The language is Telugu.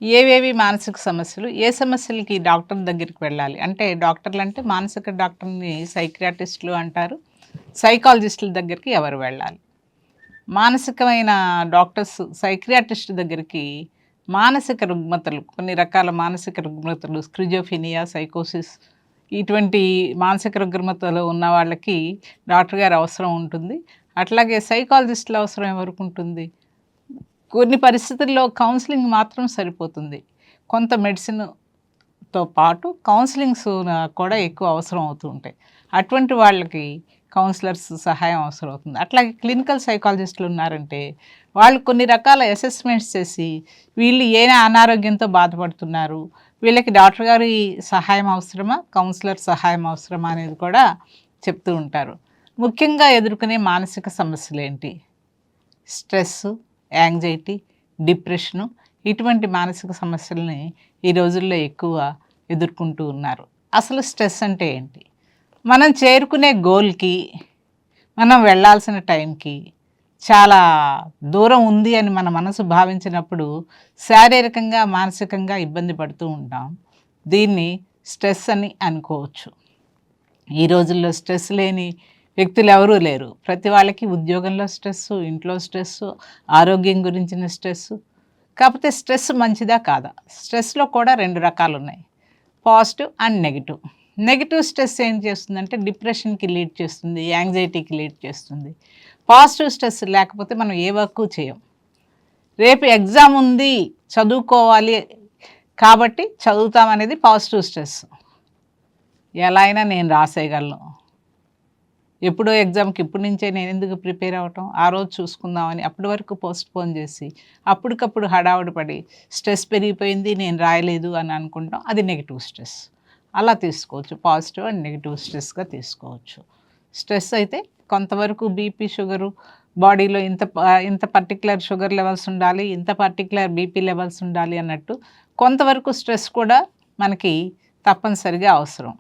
ఏవేవి మానసిక సమస్యలు? ఏ సమస్యలకి డాక్టర్ దగ్గరికి వెళ్ళాలి? అంటే డాక్టర్లంటే మానసిక డాక్టర్‌ని సైకియాట్రిస్టులు అంటారు. సైకాలజిస్టుల దగ్గరికి ఎవరు వెళ్ళాలి? మానసికమైన డాక్టర్స్ సైకియాట్రిస్ట్ దగ్గరికి మానసిక రుగ్మతలు, కొన్ని రకాల మానసిక రుగ్మతలు స్కిజోఫ్రెనియా, సైకోసిస్ ఇటువంటి మానసిక రుగ్మతలు ఉన్న వాళ్ళకి డాక్టర్ గారి అవసరం ఉంటుంది. అట్లాగే సైకాలజిస్టుల అవసరం ఎవరికుంటుంది? కొన్ని పరిస్థితుల్లో కౌన్సెలింగ్ మాత్రం సరిపోతుంది. కొంత మెడిసిన్‌తో పాటు కౌన్సెలింగ్స్ కూడా ఎక్కువ అవసరం అవుతూ ఉంటాయి. అటువంటి వాళ్ళకి కౌన్సిలర్స్ సహాయం అవసరం అవుతుంది. అట్లాగే క్లినికల్ సైకాలజిస్టులు ఉన్నారంటే, వాళ్ళు కొన్ని రకాల అసెస్మెంట్స్ చేసి, వీళ్ళు ఏ అనారోగ్యంతో బాధపడుతున్నారు, వీళ్ళకి డాక్టర్ గారి సహాయం అవసరమా, కౌన్సిలర్ సహాయం అవసరమా అనేది కూడా చెప్తూ ఉంటారు. ముఖ్యంగా ఎదుర్కొనే మానసిక సమస్యలేంటి? స్ట్రెస్సు, యాంగ్జైటీ, డిప్రెషను ఇటువంటి మానసిక సమస్యలని ఈ రోజుల్లో ఎక్కువ ఎదుర్కొంటూ ఉన్నారు. అసలు స్ట్రెస్ అంటే ఏంటి? మనం చేరుకునే గోల్‌కి, మనం వెళ్ళాల్సిన టైంకి చాలా దూరం ఉంది అని మన మనసు భావించినప్పుడు శారీరకంగా, మానసికంగా ఇబ్బంది పడుతూ ఉంటాం. దీన్ని స్ట్రెస్ అని అనుకోవచ్చు. ఈ రోజుల్లో స్ట్రెస్ లేని వ్యక్తులు ఎవరూ లేరు. ప్రతి వాళ్ళకి ఉద్యోగంలో స్ట్రెస్సు, ఇంట్లో స్ట్రెస్సు, ఆరోగ్యం గురించిన స్ట్రెస్సు. కాకపోతే స్ట్రెస్ మంచిదా కాదా? స్ట్రెస్‌లో కూడా 2 రకాలున్నాయి. Positive and negative. Negative stress ఏం చేస్తుందంటే డిప్రెషన్‌కి లీడ్ చేస్తుంది, యాంగ్జైటీకి లీడ్ చేస్తుంది. పాజిటివ్ స్ట్రెస్ లేకపోతే మనం ఏ వర్కు చేయం. రేపు ఎగ్జామ్ ఉంది, చదువుకోవాలి కాబట్టి చదువుతామనేది పాజిటివ్ స్ట్రెస్. ఎలా అయినా నేను రాసేయగలను. ఎప్పుడో ఎగ్జామ్‌కి ఇప్పటి నుంచే నేనెందుకు ప్రిపేర్ అవ్వటం? ఆ రోజు చూసుకుందామని అప్పటి వరకు పోస్ట్‌పోన్ చేసి, అప్పటికప్పుడు హడావుడి పడి, స్ట్రెస్ పెరిగిపోయింది నేను రాయలేదు అని అనుకుంటాం. అది నెగెటివ్ స్ట్రెస్. అలా తీసుకోవచ్చు. పాజిటివ్ అండ్ నెగెటివ్ స్ట్రెస్‌గా తీసుకోవచ్చు. స్ట్రెస్ అయితే కొంతవరకు బీపీ, షుగరు బాడీలో ఇంత పర్టిక్యులర్ షుగర్ లెవెల్స్ ఉండాలి, ఇంత పర్టిక్యులర్ బీపీ లెవెల్స్ ఉండాలి అన్నట్టు కొంతవరకు స్ట్రెస్ కూడా మనకి తప్పనిసరిగా అవసరం.